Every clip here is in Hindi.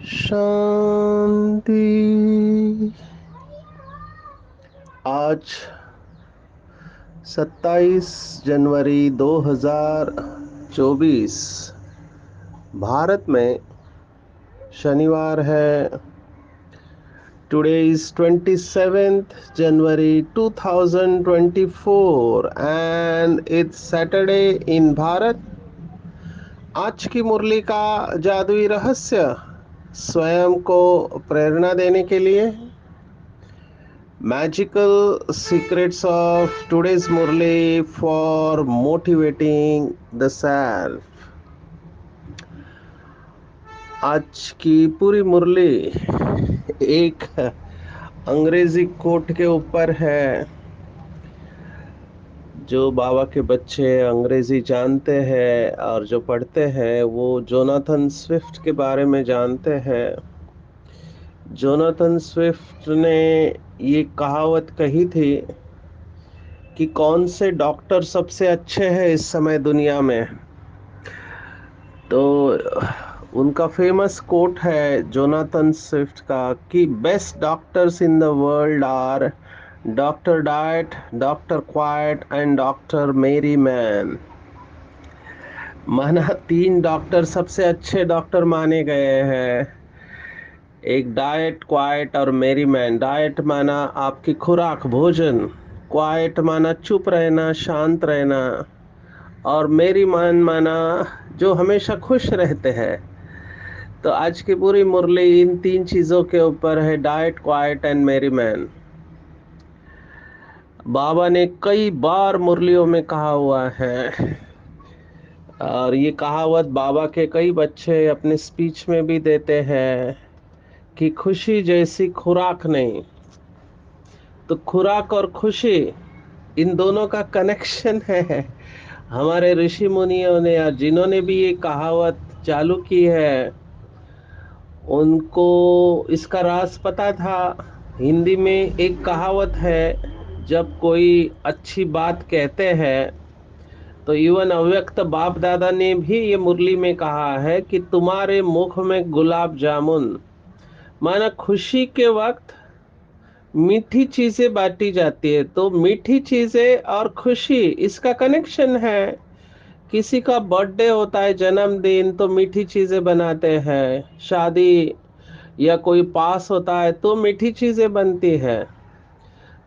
शांति। आज 27 जनवरी 2024 भारत में शनिवार है। Today is 27th January 2024 and it's Saturday इन भारत। आज की मुरली का जादुई रहस्य स्वयं को प्रेरणा देने के लिए। Magical secrets of today's murli for motivating the self. आज की पूरी मुरली एक अंग्रेजी कोट के ऊपर है। जो बाबा के बच्चे अंग्रेजी जानते हैं और जो पढ़ते हैं वो जोनाथन स्विफ्ट के बारे में जानते हैं। जोनाथन स्विफ्ट ने ये कहावत कही थी कि कौन से डॉक्टर सबसे अच्छे हैं इस समय दुनिया में। तो उनका फेमस कोट है जोनाथन स्विफ्ट का कि best doctors in the world are doctor diet, doctor quiet and doctor merry man. माना 3 डॉक्टर सबसे अच्छे डॉक्टर माने गए हैं। एक डाइट, क्वाइट और मेरी मैन। डाइट माना आपकी खुराक, भोजन। क्वाइट माना चुप रहना, शांत रहना। और मेरी मैन माना जो हमेशा खुश रहते हैं। तो आज की पूरी मुरली इन 3 चीजों के ऊपर है, डाइट, क्वाइट एंड मेरी मैन। बाबा ने कई बार मुरलियों में कहा हुआ है और ये कहावत बाबा के कई बच्चे अपने स्पीच में भी देते हैं कि खुशी जैसी खुराक नहीं। तो खुराक और खुशी, इन दोनों का कनेक्शन है। हमारे ऋषि मुनियों ने या जिन्होंने भी ये कहावत चालू की है उनको इसका राज पता था। हिंदी में एक कहावत है, जब कोई अच्छी बात कहते हैं तो इवन अव्यक्त बाप दादा ने भी ये मुरली में कहा है कि तुम्हारे मुख में गुलाब जामुन। माना खुशी के वक्त मीठी चीजें बांटी जाती है। तो मीठी चीजें और खुशी, इसका कनेक्शन है। किसी का बर्थडे होता है, जन्मदिन, तो मीठी चीजें बनाते हैं। शादी या कोई पास होता है तो मीठी चीजें बनती है।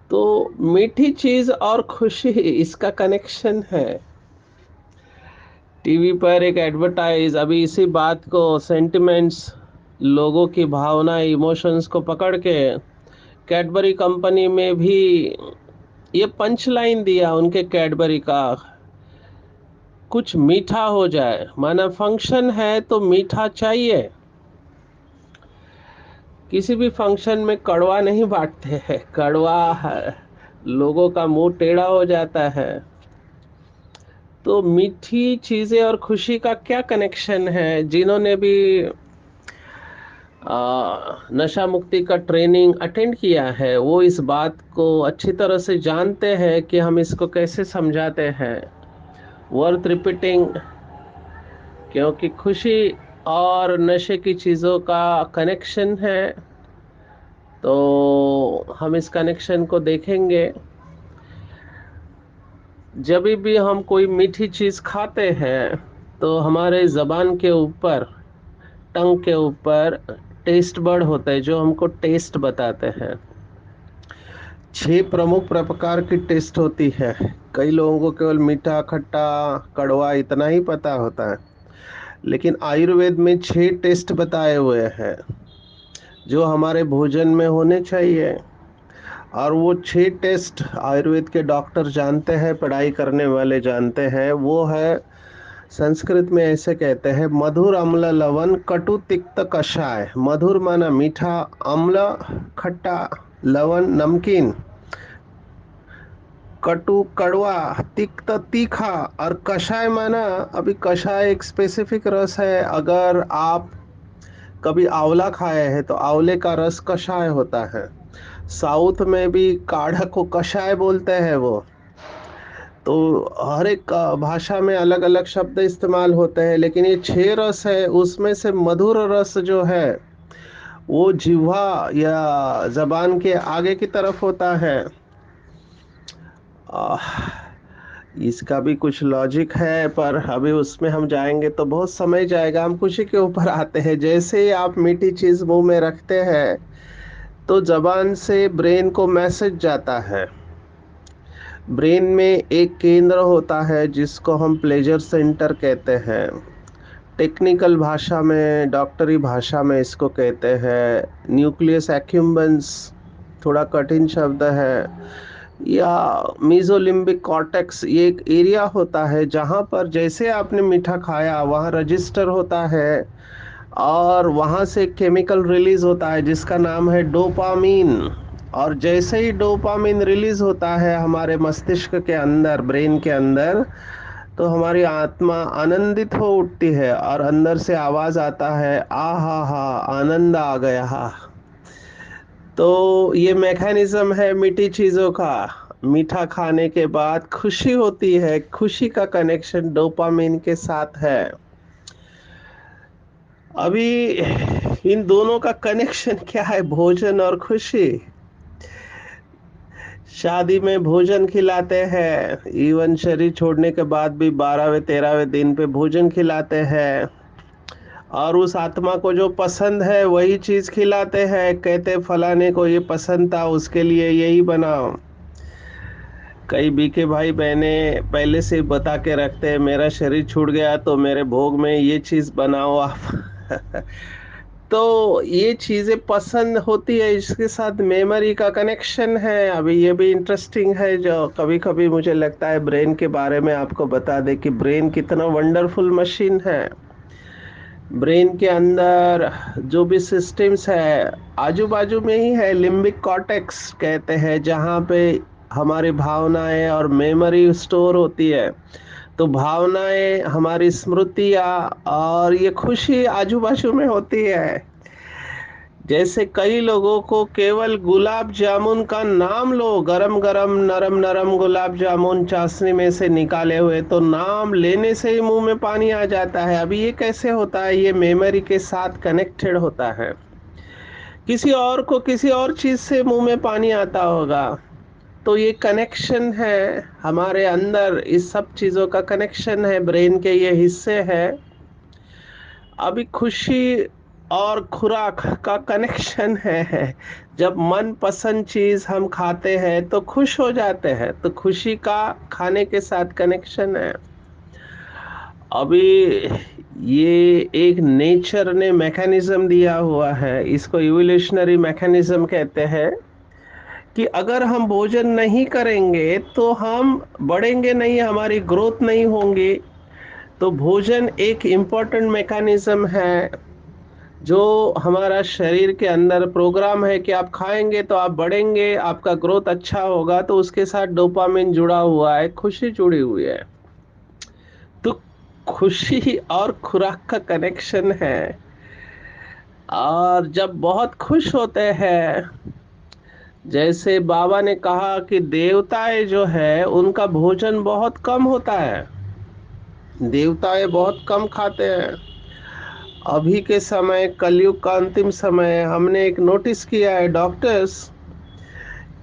तो मीठी चीज और खुशी, इसका कनेक्शन है। टीवी पर एक एडवर्टाइज, अभी इसी बात को, सेंटिमेंट्स, लोगों की भावना, इमोशंस को पकड़ के कैडबरी कंपनी में भी ये पंच लाइन दिया उनके कैडबरी का, कुछ मीठा हो जाए। माना फंक्शन है तो मीठा चाहिए। किसी भी फंक्शन में कड़वा नहीं बांटते हैं। कड़वा है, लोगों का मुंह टेढ़ा हो जाता है। तो मीठी चीजें और खुशी का क्या कनेक्शन है? जिन्होंने भी नशा मुक्ति का ट्रेनिंग अटेंड किया है वो इस बात को अच्छी तरह से जानते हैं कि हम इसको कैसे समझाते हैं। वर्थ रिपीटिंग, क्योंकि खुशी और नशे की चीजों का कनेक्शन है। तो हम इस कनेक्शन को देखेंगे। जब भी हम कोई मीठी चीज खाते हैं तो हमारे जबान के ऊपर, टंग के ऊपर टेस्ट बर्ड होते हैं जो हमको टेस्ट बताते हैं। 6 प्रमुख प्रकार की टेस्ट होती है। कई लोगों को केवल मीठा, खट्टा, कड़वा इतना ही पता होता है, लेकिन आयुर्वेद में 6 टेस्ट बताए हुए हैं जो हमारे भोजन में होने चाहिए। और वो 6 टेस्ट आयुर्वेद के डॉक्टर जानते हैं, पढ़ाई करने वाले जानते हैं। वो है, संस्कृत में ऐसे कहते हैं, मधुर अम्ल लवण कटु तिक्त कषाय। मधुर माना मीठा, अम्ल खट्टा, लवण नमकीन, कटु कड़वा, तिक्त तीखा, और कषाय माना, अभी कषाय एक स्पेसिफिक रस है। अगर आप कभी आंवला खाए हैं तो आंवले का रस कषाय होता है। साउथ में भी काढ़ा को कषाय बोलते हैं वो। तो हर एक भाषा में अलग अलग शब्द इस्तेमाल होते हैं, लेकिन ये 6 रस है, उसमें से मधुर रस जो है वो जिह्वा या जबान के आगे की तरफ होता है। आह, इसका भी कुछ लॉजिक है, पर अभी उसमें हम जाएंगे तो बहुत समय जाएगा। हम खुशी के ऊपर आते हैं। जैसे ही आप मीठी चीज मुंह में रखते हैं तो जबान से ब्रेन को मैसेज जाता है। ब्रेन में एक केंद्र होता है जिसको हम प्लेजर सेंटर कहते हैं। टेक्निकल भाषा में, डॉक्टरी भाषा में इसको कहते हैं न्यूक्लियस एक्यूम्बेंस। थोड़ा कठिन शब्द है। या मीजोलिम्बिक कॉर्टेक्स, ये एक एरिया होता है जहाँ पर जैसे आपने मीठा खाया वहाँ रजिस्टर होता है, और वहाँ से केमिकल रिलीज होता है जिसका नाम है डोपामीन। और जैसे ही डोपामीन रिलीज होता है हमारे मस्तिष्क के अंदर, ब्रेन के अंदर, तो हमारी आत्मा आनंदित हो उठती है और अंदर से आवाज आता है, आ हा हा, आनंद आ गया। तो ये मैकेनिज्म है मीठी चीजों का। मीठा खाने के बाद खुशी होती है, खुशी का कनेक्शन डोपामिन के साथ है। अभी इन दोनों का कनेक्शन क्या है, भोजन और खुशी। शादी में भोजन खिलाते हैं, इवन शरीर छोड़ने के बाद भी 12वें 13वें दिन पे भोजन खिलाते हैं। और उस आत्मा को जो पसंद है वही चीज खिलाते हैं, कहते फलाने को ये पसंद था उसके लिए यही बनाओ। कई बीके भाई बहने पहले से ही बता के रखते हैं, मेरा शरीर छूट गया तो मेरे भोग में ये चीज बनाओ आप। तो ये चीजें पसंद होती है, इसके साथ मेमोरी का कनेक्शन है। अभी ये भी इंटरेस्टिंग है, जो कभी कभी मुझे लगता है ब्रेन के बारे में आपको बता दे कि ब्रेन कितना वंडरफुल मशीन है। ब्रेन के अंदर जो भी सिस्टम्स है आजू बाजू में ही है। लिम्बिक कॉर्टेक्स कहते हैं, जहाँ पे हमारी भावनाएं और मेमोरी स्टोर होती है। तो भावनाएं, हमारी स्मृतियाँ और ये खुशी आजू बाजू में होती है। जैसे कई लोगों को केवल गुलाब जामुन का नाम लो, गरम गरम नरम नरम गुलाब जामुन चाशनी में से निकाले हुए, तो नाम लेने से ही मुंह में पानी आ जाता है। अभी ये कैसे होता है, ये मेमोरी के साथ कनेक्टेड होता है। किसी और को किसी और चीज से मुंह में पानी आता होगा, तो ये कनेक्शन है हमारे अंदर। इस सब चीजों का कनेक्शन है, ब्रेन के ये हिस्से हैं। अभी खुशी और खुराक का कनेक्शन है। जब मन पसंद चीज हम खाते हैं तो खुश हो जाते हैं, तो खुशी का खाने के साथ कनेक्शन है। अभी ये एक नेचर ने मैकेनिज्म दिया हुआ है, इसको इवोल्यूशनरी मैकेनिज्म कहते हैं, कि अगर हम भोजन नहीं करेंगे तो हम बढ़ेंगे नहीं, हमारी ग्रोथ नहीं होंगी। तो भोजन एक इम्पॉर्टेंट मैकेनिज्म है जो हमारा शरीर के अंदर प्रोग्राम है कि आप खाएंगे तो आप बढ़ेंगे, आपका ग्रोथ अच्छा होगा। तो उसके साथ डोपामिन जुड़ा हुआ है, खुशी जुड़ी हुई है। तो खुशी और खुराक का कनेक्शन है। और जब बहुत खुश होते हैं, जैसे बाबा ने कहा कि देवताएं जो है उनका भोजन बहुत कम होता है, देवताएं बहुत कम खाते हैं। अभी के समय, कलयुग का अंतिम समय, हमने एक नोटिस किया है डॉक्टर्स,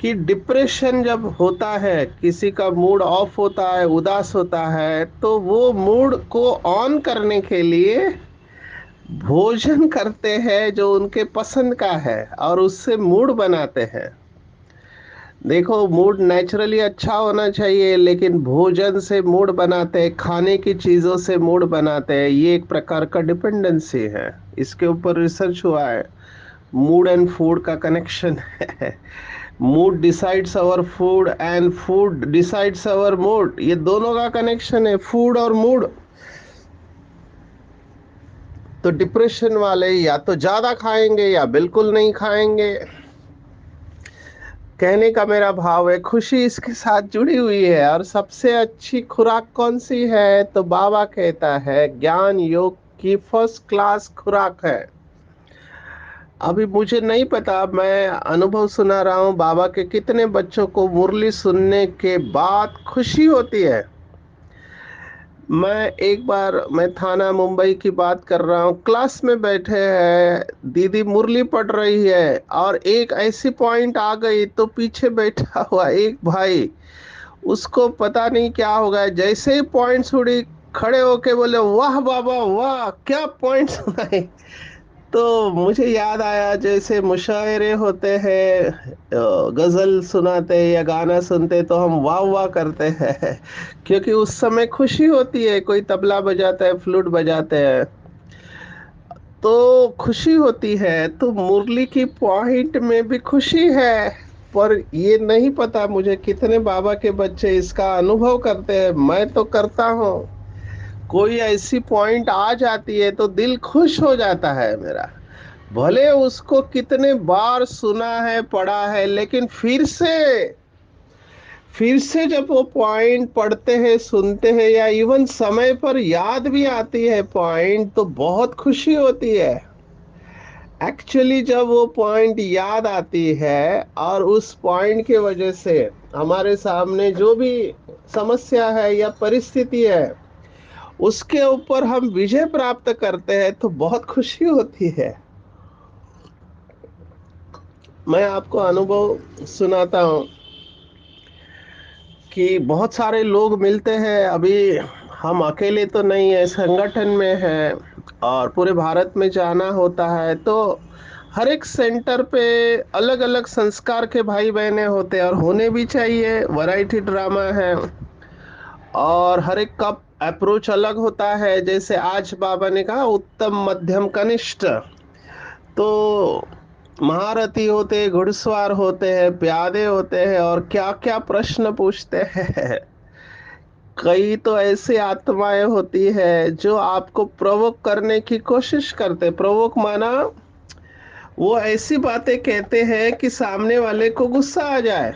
कि डिप्रेशन जब होता है, किसी का मूड ऑफ होता है, उदास होता है, तो वो मूड को ऑन करने के लिए भोजन करते हैं जो उनके पसंद का है, और उससे मूड बनाते हैं। देखो, मूड नेचुरली अच्छा होना चाहिए, लेकिन भोजन से मूड बनाते हैं, खाने की चीजों से मूड बनाते हैं, ये एक प्रकार का डिपेंडेंसी है। इसके ऊपर रिसर्च हुआ है, मूड एंड फूड का कनेक्शन है। Mood decides our food and food decides our mood, ये दोनों का कनेक्शन है, फूड और मूड। तो डिप्रेशन वाले या तो ज्यादा खाएंगे या बिल्कुल नहीं खाएंगे। कहने का मेरा भाव है खुशी इसके साथ जुड़ी हुई है। और सबसे अच्छी खुराक कौन सी है, तो बाबा कहता है ज्ञान योग की फर्स्ट क्लास खुराक है। अभी मुझे नहीं पता, मैं अनुभव सुना रहा हूँ, बाबा के कितने बच्चों को मुरली सुनने के बाद खुशी होती है। मैं थाना मुंबई की बात कर रहा हूँ, क्लास में बैठे हैं, दीदी मुरली पढ़ रही है और एक ऐसी पॉइंट आ गई तो पीछे बैठा हुआ एक भाई, उसको पता नहीं क्या हो गया, जैसे ही पॉइंट सुनी खड़े होके बोले वाह बाबा वाह, क्या पॉइंट सुनाए। तो मुझे याद आया जैसे मुशायरे होते हैं, गजल सुनाते या गाना सुनते तो हम वाह वाह करते हैं क्योंकि उस समय खुशी होती है, कोई तबला बजाता है, फ्लूट बजाते हैं, तो खुशी होती है। तो मुरली की पॉइंट में भी खुशी है। पर ये नहीं पता मुझे कितने बाबा के बच्चे इसका अनुभव करते हैं, मैं तो करता हूँ। कोई ऐसी पॉइंट आ जाती है तो दिल खुश हो जाता है मेरा, भले उसको कितने बार सुना है पढ़ा है, लेकिन फिर से जब वो पॉइंट पढ़ते हैं सुनते हैं या इवन समय पर याद भी आती है पॉइंट, तो बहुत खुशी होती है। एक्चुअली जब वो पॉइंट याद आती है और उस पॉइंट की वजह से हमारे सामने जो भी समस्या है या परिस्थिति है उसके ऊपर हम विजय प्राप्त करते हैं तो बहुत खुशी होती है। मैं आपको अनुभव सुनाता हूँ कि बहुत सारे लोग मिलते हैं, अभी हम अकेले तो नहीं है, संगठन में है और पूरे भारत में जाना होता है, तो हर एक सेंटर पे अलग अलग संस्कार के भाई बहने होते हैं और होने भी चाहिए, वैरायटी ड्रामा है और हर एक का अप्रोच अलग होता है। जैसे आज बाबा ने कहा उत्तम मध्यम कनिष्ठ, तो महारथी होते हैं, घुड़सवार होते हैं, प्यादे होते हैं और क्या क्या प्रश्न पूछते हैं। कई तो ऐसी आत्माएं होती है जो आपको प्रोवोक करने की कोशिश करते, प्रोवोक माना वो ऐसी बातें कहते हैं कि सामने वाले को गुस्सा आ जाए,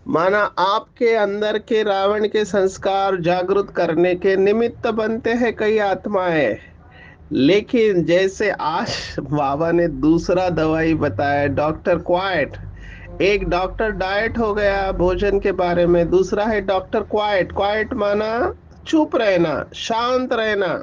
माना आपके अंदर के रावण के संस्कार जागृत करने के निमित्त बनते हैं कई आत्माएं। लेकिन जैसे आज बाबा ने दूसरा दवाई बताया, डॉक्टर क्वाइट। एक डॉक्टर डाइट हो गया भोजन के बारे में, दूसरा है डॉक्टर क्वाइट। क्वाइट माना चुप रहना, शांत रहना।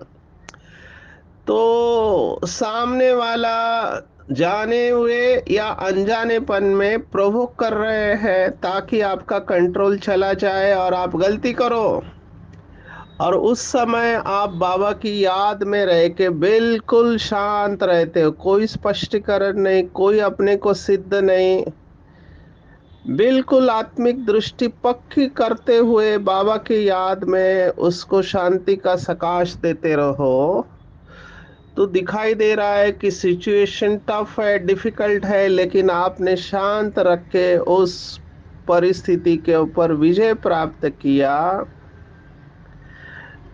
तो सामने वाला जाने हुए या अनजानेपन में प्रोवोक कर रहे हैं ताकि आपका कंट्रोल चला जाए और आप गलती करो, और उस समय आप बाबा की याद में रह के बिल्कुल शांत रहते हो, कोई स्पष्टीकरण नहीं, कोई अपने को सिद्ध नहीं, बिल्कुल आत्मिक दृष्टि पक्की करते हुए बाबा की याद में उसको शांति का सकाश देते रहो। तो दिखाई दे रहा है कि सिचुएशन टफ है, डिफिकल्ट है, लेकिन आपने शांत रख के उस परिस्थिति के ऊपर विजय प्राप्त किया,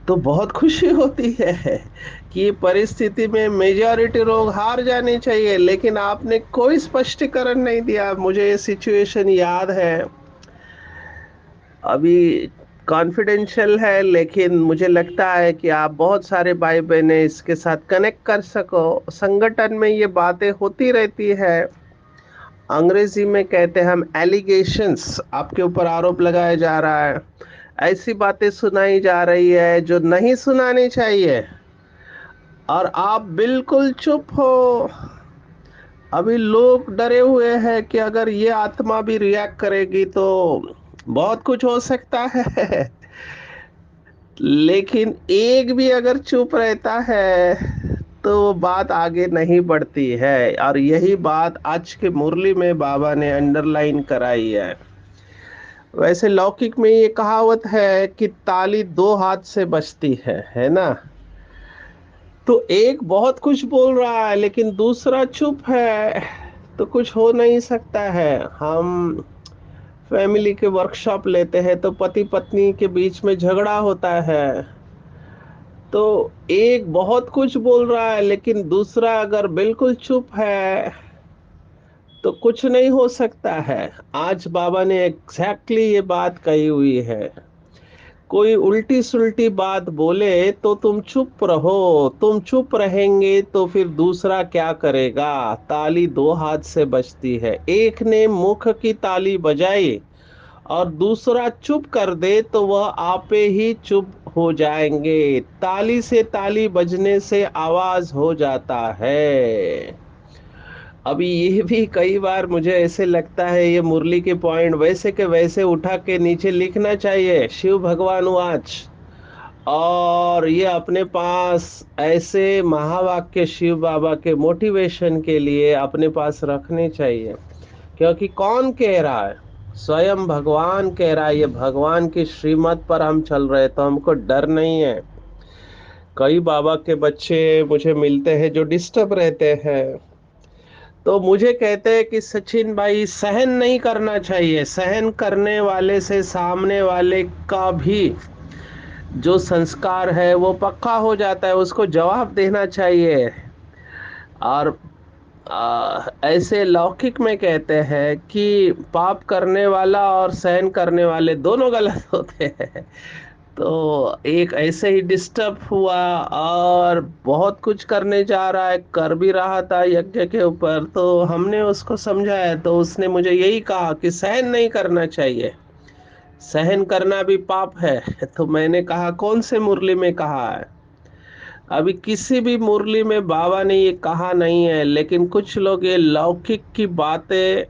तो बहुत खुशी होती है कि ये परिस्थिति में मेजॉरिटी लोग हार जाने चाहिए, लेकिन आपने कोई स्पष्टीकरण नहीं दिया। मुझे ये सिचुएशन याद है, अभी कॉन्फिडेंशियल है, लेकिन मुझे लगता है कि आप बहुत सारे भाई बहने इसके साथ कनेक्ट कर सको। संगठन में ये बातें होती रहती है, अंग्रेजी में कहते हैं हम एलिगेशंस, आपके ऊपर आरोप लगाया जा रहा है, ऐसी बातें सुनाई जा रही है जो नहीं सुनानी चाहिए और आप बिल्कुल चुप हो। अभी लोग डरे हुए हैं कि अगर ये आत्मा भी रिएक्ट करेगी तो बहुत कुछ हो सकता है। लेकिन एक भी अगर चुप रहता है तो वो बात आगे नहीं बढ़ती है, और यही बात आज के मुरली में बाबा ने अंडरलाइन कराई है। वैसे लौकिक में ये कहावत है कि ताली दो हाथ से बजती है ना। तो एक बहुत कुछ बोल रहा है लेकिन दूसरा चुप है, तो कुछ हो नहीं सकता है। हम फैमिली के वर्कशॉप लेते हैं तो पति पत्नी के बीच में झगड़ा होता है, तो एक बहुत कुछ बोल रहा है लेकिन दूसरा अगर बिल्कुल चुप है तो कुछ नहीं हो सकता है। आज बाबा ने एग्जैक्टली ये बात कही हुई है। कोई उल्टी सुल्टी बात बोले तो तुम चुप रहो। तुम चुप रहेंगे तो फिर दूसरा क्या करेगा? ताली दो हाथ से बजती है। एक ने मुख की ताली बजाई और दूसरा चुप कर दे तो वह आपे ही चुप हो जाएंगे। ताली से ताली बजने से आवाज हो जाता है। अभी ये भी कई बार मुझे ऐसे लगता है ये मुरली के पॉइंट वैसे के वैसे उठा के नीचे लिखना चाहिए, शिव भगवान वाच। और ये अपने पास ऐसे महावाक्य शिव बाबा के मोटिवेशन के लिए अपने पास रखने चाहिए। क्योंकि कौन कह रहा है? स्वयं भगवान कह रहा है। ये भगवान की श्रीमत पर हम चल रहे, तो हमको डर नहीं है। कई बाबा के बच्चे मुझे मिलते हैं जो डिस्टर्ब रहते हैं, तो मुझे कहते हैं कि सचिन भाई सहन नहीं करना चाहिए। सहन करने वाले से सामने वाले का भी जो संस्कार है वो पक्का हो जाता है, उसको जवाब देना चाहिए। और ऐसे लौकिक में कहते हैं कि पाप करने वाला और सहन करने वाले दोनों गलत होते हैं। तो एक ऐसे ही डिस्टर्ब हुआ और बहुत कुछ करने जा रहा है, कर भी रहा था यज्ञ के ऊपर, तो हमने उसको समझाया तो उसने मुझे यही कहा कि सहन नहीं करना चाहिए, सहन करना भी पाप है। तो मैंने कहा कौन से मुरली में कहा है? अभी किसी भी मुरली में बाबा ने ये कहा नहीं है, लेकिन कुछ लोग ये लौकिक की बातें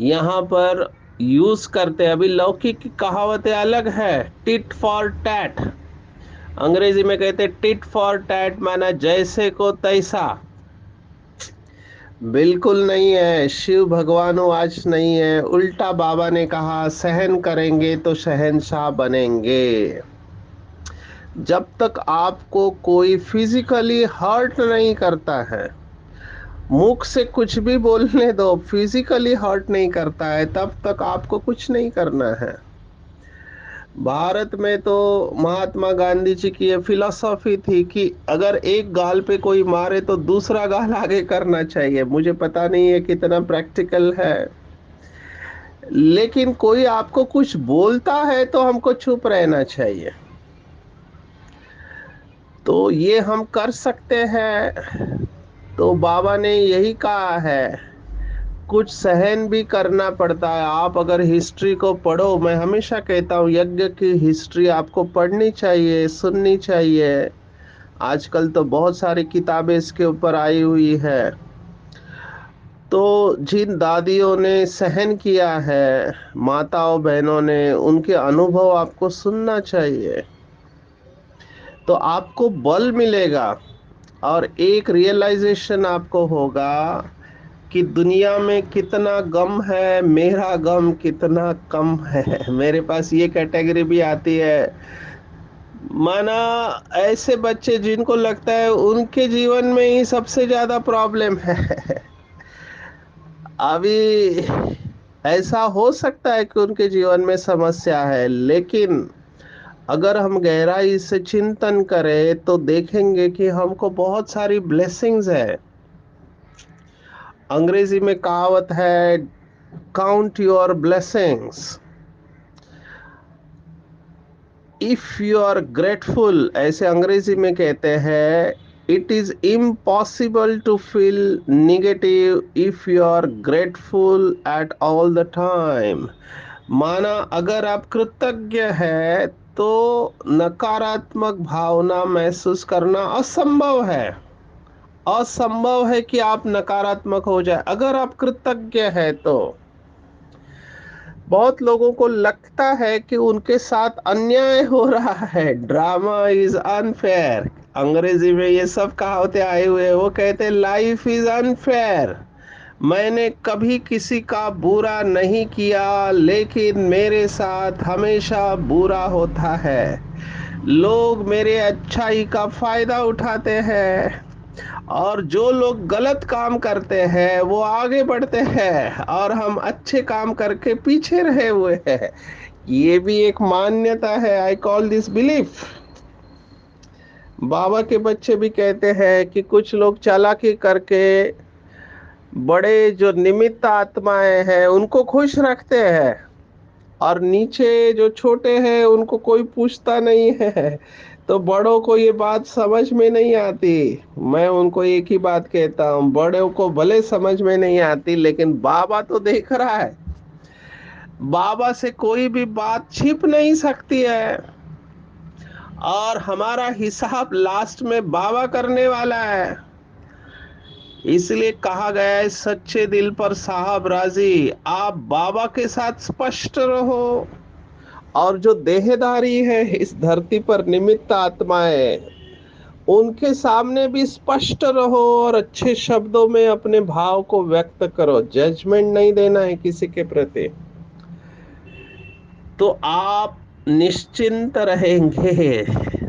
यहाँ पर यूज करते हैं। अभी लौकिक की कहावतें अलग है, टिट फॉर टैट। अंग्रेजी में कहते हैं टिट फॉर टैट, माना जैसे को तैसा। बिल्कुल नहीं है, शिव भगवान आज नहीं है। उल्टा बाबा ने कहा सहन करेंगे तो शहंशाह बनेंगे। जब तक आपको कोई फिजिकली हर्ट नहीं करता है, मुख से कुछ भी बोलने दो, फिजिकली हर्ट नहीं करता है, तब तक आपको कुछ नहीं करना है। भारत में तो महात्मा गांधी जी की ये फिलॉसफी थी कि अगर एक गाल पे कोई मारे तो दूसरा गाल आगे करना चाहिए। मुझे पता नहीं है कितना प्रैक्टिकल है, लेकिन कोई आपको कुछ बोलता है तो हमको चुप रहना चाहिए। तो ये हम कर सकते हैं। तो बाबा ने यही कहा है, कुछ सहन भी करना पड़ता है। आप अगर हिस्ट्री को पढ़ो, मैं हमेशा कहता हूँ यज्ञ की हिस्ट्री आपको पढ़नी चाहिए, सुननी चाहिए। आजकल तो बहुत सारी किताबें इसके ऊपर आई हुई है। तो जिन दादियों ने सहन किया है, माताओं बहनों ने, उनके अनुभव आपको सुनना चाहिए, तो आपको बल मिलेगा। और एक रियलाइजेशन आपको होगा कि दुनिया में कितना गम है, मेरा गम कितना कम है। मेरे पास ये कैटेगरी भी आती है, माना ऐसे बच्चे जिनको लगता है उनके जीवन में ही सबसे ज्यादा प्रॉब्लम है। अभी ऐसा हो सकता है कि उनके जीवन में समस्या है, लेकिन अगर हम गहराई से चिंतन करें तो देखेंगे कि हमको बहुत सारी ब्लेसिंग्स है। अंग्रेजी में कहावत है, count your blessings. If you are grateful, ऐसे अंग्रेजी में कहते हैं, it is impossible to feel negative if you are grateful at all the time. माना अगर आप कृतज्ञ है तो नकारात्मक भावना महसूस करना असंभव है। असंभव है कि आप नकारात्मक हो जाए अगर आप कृतज्ञ है तो। बहुत लोगों को लगता है कि उनके साथ अन्याय हो रहा है, ड्रामा इज अनफेयर। अंग्रेजी में ये सब कहावतें आए हुए हैं, वो कहते हैं लाइफ इज अनफेयर। मैंने कभी किसी का बुरा नहीं किया, लेकिन मेरे साथ हमेशा बुरा होता है। लोग मेरे अच्छाई का फायदा उठाते हैं। और जो लोग गलत काम करते हैं वो आगे बढ़ते हैं और हम अच्छे काम करके पीछे रहे हुए हैं। ये भी एक मान्यता है। I call this belief. बाबा के बच्चे भी कहते हैं कि कुछ लोग चालाकी करके बड़े जो निमित्त आत्माएं हैं उनको खुश रखते हैं, और नीचे जो छोटे हैं उनको कोई पूछता नहीं है। तो बड़ों को ये बात समझ में नहीं आती। मैं उनको एक ही बात कहता हूँ, बड़ों को भले समझ में नहीं आती, लेकिन बाबा तो देख रहा है। बाबा से कोई भी बात छिप नहीं सकती है, और हमारा हिसाब लास्ट में बाबा करने वाला है। इसलिए कहा गया है, सच्चे दिल पर साहब राजी। आप बाबा के साथ स्पष्ट रहो, और जो देहधारी है इस धरती पर निमित्त आत्माएं, उनके सामने भी स्पष्ट रहो और अच्छे शब्दों में अपने भाव को व्यक्त करो। जजमेंट नहीं देना है किसी के प्रति, तो आप निश्चिंत रहेंगे।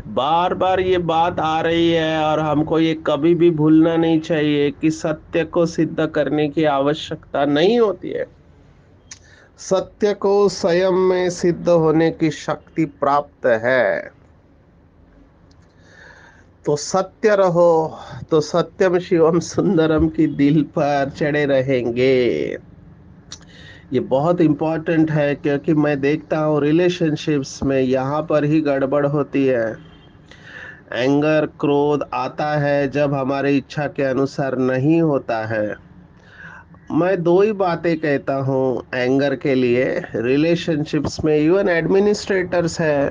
बार बार ये बात आ रही है, और हमको ये कभी भी भूलना नहीं चाहिए कि सत्य को सिद्ध करने की आवश्यकता नहीं होती है। सत्य को स्वयं में सिद्ध होने की शक्ति प्राप्त है। तो सत्य रहो, तो सत्यम शिवम सुंदरम की दिल पर चढ़े रहेंगे। ये बहुत इम्पोर्टेंट है, क्योंकि मैं देखता हूँ रिलेशनशिप्स में यहाँ पर ही गड़बड़ होती है। एंगर, क्रोध आता है जब हमारी इच्छा के अनुसार नहीं होता है। मैं दो ही बातें कहता हूँ एंगर के लिए। रिलेशनशिप्स में इवन एडमिनिस्ट्रेटर्स है,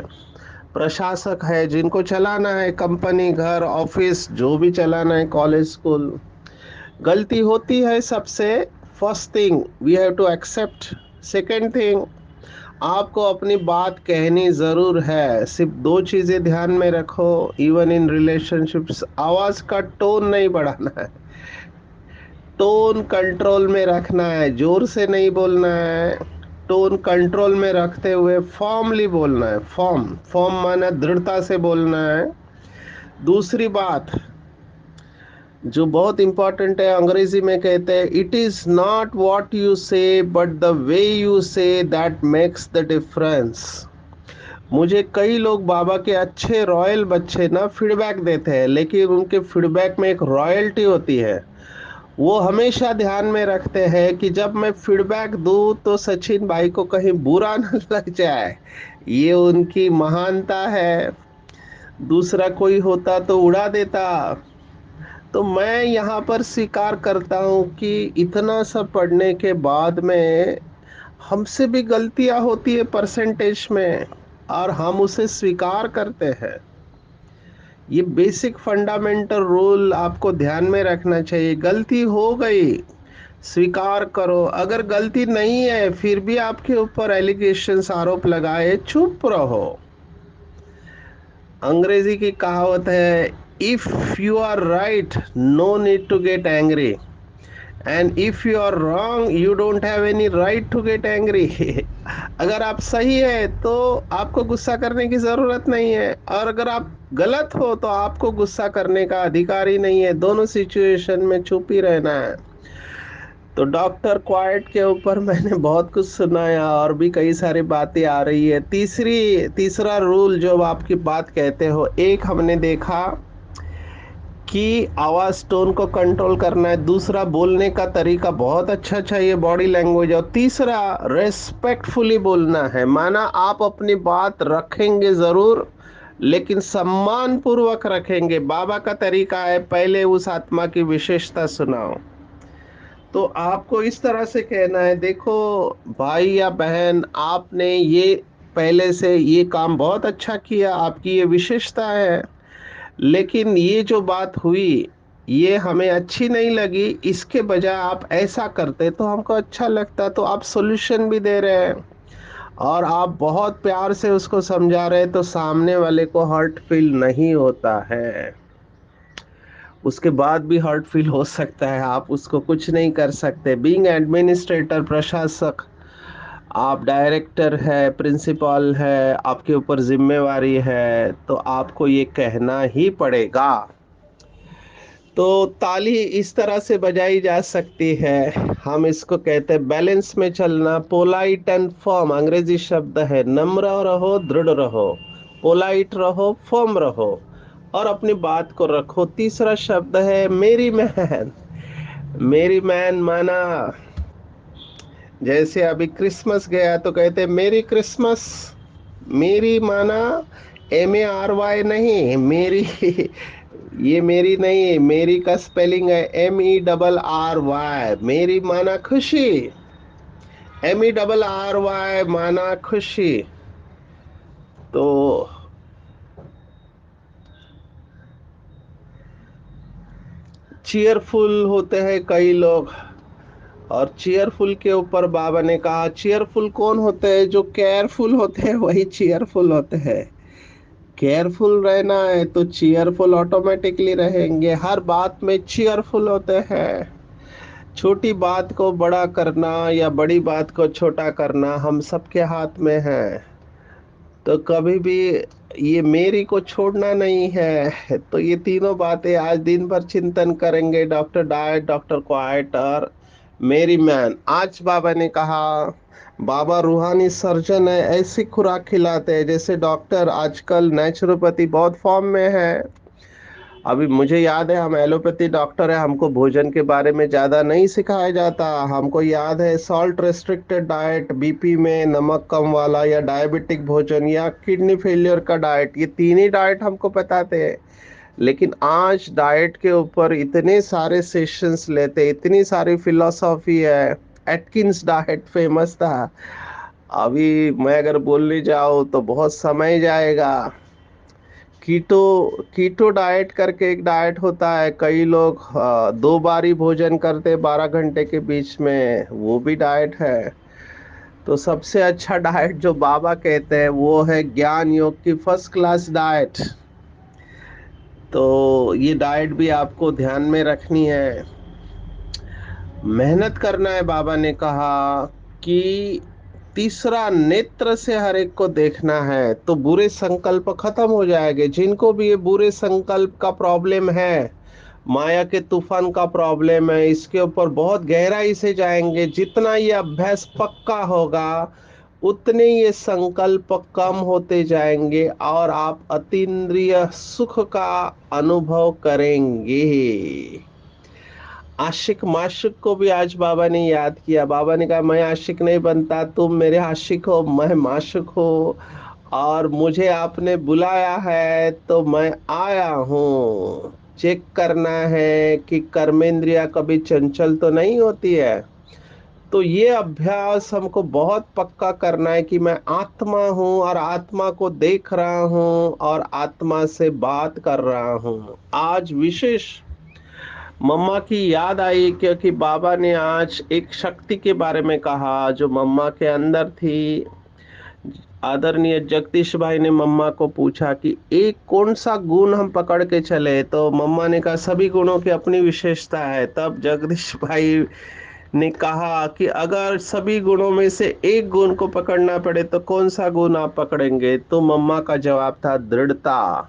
प्रशासक है, जिनको चलाना है कंपनी, घर, ऑफिस, जो भी चलाना है, कॉलेज, स्कूल, गलती होती है सबसे। First thing we have to accept. Second thing, आपको अपनी बात कहनी जरूर है। सिर्फ दो चीजें ध्यान में रखो इवन इन रिलेशनशिप्स। आवाज का टोन नहीं बढ़ाना है, टोन कंट्रोल में रखना है, जोर से नहीं बोलना है। टोन कंट्रोल में रखते हुए फॉर्मली बोलना है। फॉर्म माना दृढ़ता से बोलना है। दूसरी बात जो बहुत इंपॉर्टेंट है, अंग्रेजी में कहते हैं, it is not what you say but the way you say that makes the difference. मुझे कई लोग बाबा के अच्छे रॉयल बच्चे ना फीडबैक देते हैं, लेकिन उनके फीडबैक में एक रॉयल्टी होती है। वो हमेशा ध्यान में रखते हैं कि जब मैं फीडबैक दूं तो सचिन भाई को कहीं बुरा न लग जाए। ये उनकी महानता है। दूसरा कोई होता तो उड़ा देता। तो मैं यहाँ पर स्वीकार करता हूँ कि इतना सब पढ़ने के बाद में हमसे भी गलतियां होती है परसेंटेज में, और हम उसे स्वीकार करते हैं। ये बेसिक फंडामेंटल रूल आपको ध्यान में रखना चाहिए। गलती हो गई, स्वीकार करो। अगर गलती नहीं है फिर भी आपके ऊपर एलिगेशंस, आरोप लगाए, चुप रहो। अंग्रेजी की कहावत है, if you are right no need to get angry, and if you are wrong you don't have any right to get angry. अगर आप सही है तो आपको गुस्सा करने की जरूरत नहीं है, और अगर आप गलत हो तो आपको गुस्सा करने का अधिकार ही नहीं है। दोनों सिचुएशन में चुप ही रहना है। तो डॉक्टर क्वाइट के ऊपर मैंने बहुत कुछ सुना है, और भी कई सारी बातें आ रही है। तीसरा रूल जो आपकी बात कहते हो, एक हमने देखा कि आवाज टोन को कंट्रोल करना है। दूसरा, बोलने का तरीका बहुत अच्छा चाहिए, बॉडी लैंग्वेज। और तीसरा, रेस्पेक्टफुली बोलना है। माना आप अपनी बात रखेंगे जरूर, लेकिन सम्मान पूर्वक रखेंगे। बाबा का तरीका है, पहले उस आत्मा की विशेषता सुनाओ। तो आपको इस तरह से कहना है, देखो भाई या बहन, आपने ये पहले से ये काम बहुत अच्छा किया, आपकी ये विशेषता है, लेकिन ये जो बात हुई ये हमें अच्छी नहीं लगी। इसके बजाय आप ऐसा करते तो हमको अच्छा लगता। तो आप सॉल्यूशन भी दे रहे हैं, और आप बहुत प्यार से उसको समझा रहे हैं, तो सामने वाले को हर्ट फील नहीं होता है। उसके बाद भी हर्ट फील हो सकता है, आप उसको कुछ नहीं कर सकते। बीइंग एडमिनिस्ट्रेटर, प्रशासक, आप डायरेक्टर है, प्रिंसिपल है, आपके ऊपर जिम्मेवारी है, तो आपको ये कहना ही पड़ेगा। तो ताली इस तरह से बजाई जा सकती है। हम इसको कहते हैं बैलेंस में चलना। पोलाइट एंड फर्म अंग्रेजी शब्द है। नम्र रहो, दृढ़ रहो, पोलाइट रहो, फर्म रहो और अपनी बात को रखो। तीसरा शब्द है मेरी मैन। मेरी मैन माना जैसे अभी क्रिसमस गया तो कहते हैं मेरी क्रिसमस। मेरी माना MARY नहीं, मेरी ये मेरी नहीं, मेरी का स्पेलिंग है MERRY। मेरी माना खुशी। MERRY माना खुशी। तो चीयरफुल होते हैं कई लोग, और चीयरफुल के ऊपर बाबा ने कहा चीयरफुल कौन होते हैं? जो केयरफुल होते हैं वही चीयरफुल होते हैं। केयरफुल रहना है तो चीयरफुल ऑटोमेटिकली रहेंगे। हर बात में चीयरफुल होते हैं। छोटी बात को बड़ा करना या बड़ी बात को छोटा करना हम सबके हाथ में है। तो कभी भी ये मेरी को छोड़ना नहीं है। तो ये तीनों बातें आज दिन भर चिंतन करेंगे। डॉक्टर डाइट, डॉक्टर क्वाइट और मेरी मैन। आज बाबा ने कहा बाबा रूहानी सर्जन है, ऐसी खुराक खिलाते हैं जैसे डॉक्टर। आजकल नेचुरोपैथी बहुत फॉर्म में है। अभी मुझे याद है हम एलोपैथी डॉक्टर है, हमको भोजन के बारे में ज़्यादा नहीं सिखाया जाता। हमको याद है सॉल्ट रेस्ट्रिक्टेड डाइट, बीपी में नमक कम वाला, या डायबिटिक भोजन, या किडनी फेलियर का डाइट, ये तीन ही डाइट हमको बताते हैं। लेकिन आज डाइट के ऊपर इतने सारे सेशंस लेते, इतनी सारी फिलोसॉफी है। एटकिंस डाइट फेमस था। अभी मैं अगर बोलने जाऊँ तो बहुत समय जाएगा। कीटो कीटो डाइट करके एक डाइट होता है। कई लोग 2 बारी भोजन करते 12 घंटे के बीच में, वो भी डाइट है। तो सबसे अच्छा डाइट जो बाबा कहते हैं वो है ज्ञान योग की फर्स्ट क्लास डाइट। तो ये डाइट भी आपको ध्यान में रखनी है। मेहनत करना है। बाबा ने कहा कि तीसरा नेत्र से हर एक को देखना है तो बुरे संकल्प खत्म हो जाएंगे। जिनको भी ये बुरे संकल्प का प्रॉब्लम है, माया के तूफान का प्रॉब्लम है, इसके ऊपर बहुत गहराई से जाएंगे। जितना ये अभ्यास पक्का होगा उतने ये संकल्प कम होते जाएंगे और आप अतीन्द्रिय सुख का अनुभव करेंगे। आशिक माशिक को भी आज बाबा ने याद किया। बाबा ने कहा मैं आशिक नहीं बनता, तुम मेरे आशिक हो, मैं माशिक हो, और मुझे आपने बुलाया है तो मैं आया हूँ। चेक करना है कि कर्मेंद्रिया कभी चंचल तो नहीं होती है। तो ये अभ्यास हमको बहुत पक्का करना है कि मैं आत्मा हूँ और आत्मा को देख रहा हूँ और आत्मा से बात कर रहा हूँ। आज विशेष मम्मा की याद आई क्योंकि बाबा ने आज एक शक्ति के बारे में कहा जो मम्मा के अंदर थी। आदरणीय जगदीश भाई ने मम्मा को पूछा कि एक कौन सा गुण हम पकड़ के चले, तो मम्मा ने कहा सभी गुणों की अपनी विशेषता है। तब जगदीश भाई ने कहा कि अगर सभी गुणों में से एक गुण को पकड़ना पड़े तो कौन सा गुण आप पकड़ेंगे? तो मम्मा का जवाब था दृढ़ता।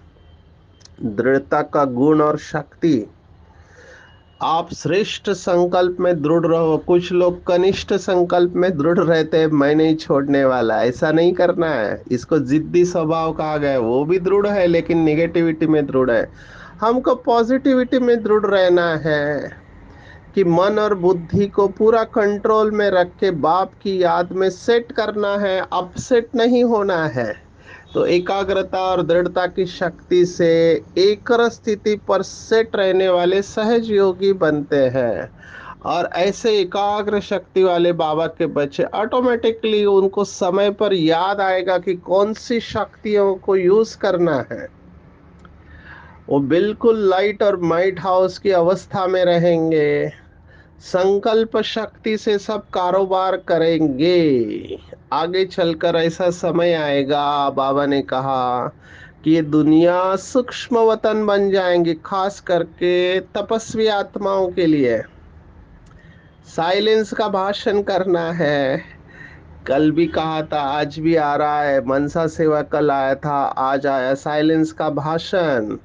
दृढ़ता का गुण और शक्ति। आप श्रेष्ठ संकल्प में दृढ़ रहो। कुछ लोग कनिष्ठ संकल्प में दृढ़ रहते हैं, मैं नहीं छोड़ने वाला, ऐसा नहीं करना है। इसको जिद्दी स्वभाव कहा गया है। वो भी दृढ़ है लेकिन निगेटिविटी में दृढ़ है। हमको पॉजिटिविटी में दृढ़ रहना है कि मन और बुद्धि को पूरा कंट्रोल में रख के बाप की याद में सेट करना है, अपसेट नहीं होना है। तो एकाग्रता और दृढ़ता की शक्ति से एकर स्थिति पर सेट रहने वाले सहज योगी बनते हैं। और ऐसे एकाग्र शक्ति वाले बाबा के बच्चे ऑटोमेटिकली उनको समय पर याद आएगा कि कौन सी शक्तियों को यूज करना है। वो बिल्कुल लाइट और माइट हाउस की अवस्था में रहेंगे। संकल्प शक्ति से सब कारोबार करेंगे। आगे चलकर ऐसा समय आएगा, बाबा ने कहा, कि ये दुनिया सूक्ष्म वतन बन जाएंगी, खास करके तपस्वी आत्माओं के लिए। साइलेंस का भाषण करना है। कल भी कहा था, आज भी आ रहा है। मनसा सेवा कल आया था, आज आया साइलेंस का भाषण।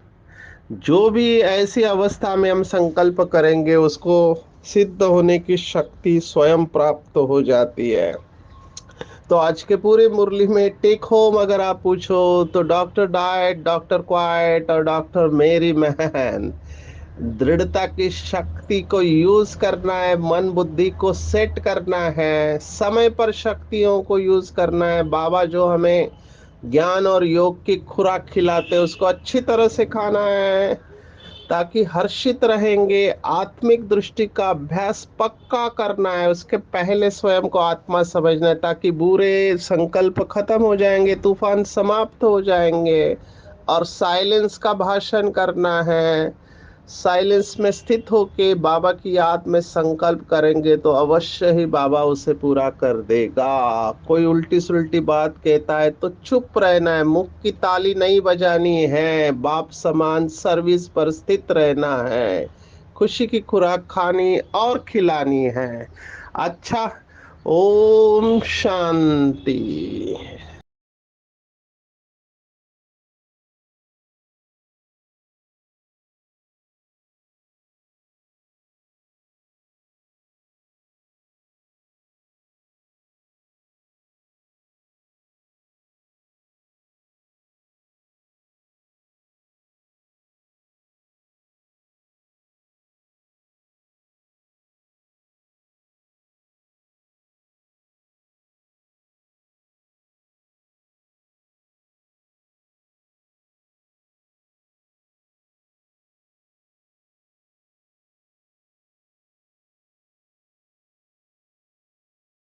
जो भी ऐसी अवस्था में हम संकल्प करेंगे उसको सिद्ध होने की शक्ति स्वयं प्राप्त हो जाती है। तो आज के पूरे मुरली में टेक होम अगर आप पूछो तो डॉक्टर डाइट, डॉक्टर क्वाइट और डॉक्टर मेरी मैन, दृढ़ता की शक्ति को यूज करना है, मन बुद्धि को सेट करना है, समय पर शक्तियों को यूज करना है। बाबा जो हमें ज्ञान और योग की खुराक खिलाते हैं उसको अच्छी तरह से खाना है ताकि हर्षित रहेंगे। आत्मिक दृष्टि का अभ्यास पक्का करना है, उसके पहले स्वयं को आत्मा समझना है ताकि बुरे संकल्प खत्म हो जाएंगे, तूफान समाप्त हो जाएंगे। और साइलेंस का भाषण करना है। साइलेंस में स्थित होके बाबा की याद में संकल्प करेंगे तो अवश्य ही बाबा उसे पूरा कर देगा। कोई उल्टी सुल्टी बात कहता है तो चुप रहना है, मुख की ताली नहीं बजानी है, बाप समान सर्विस पर स्थित रहना है, खुशी की खुराक खानी और खिलानी है। अच्छा, ओम शांति।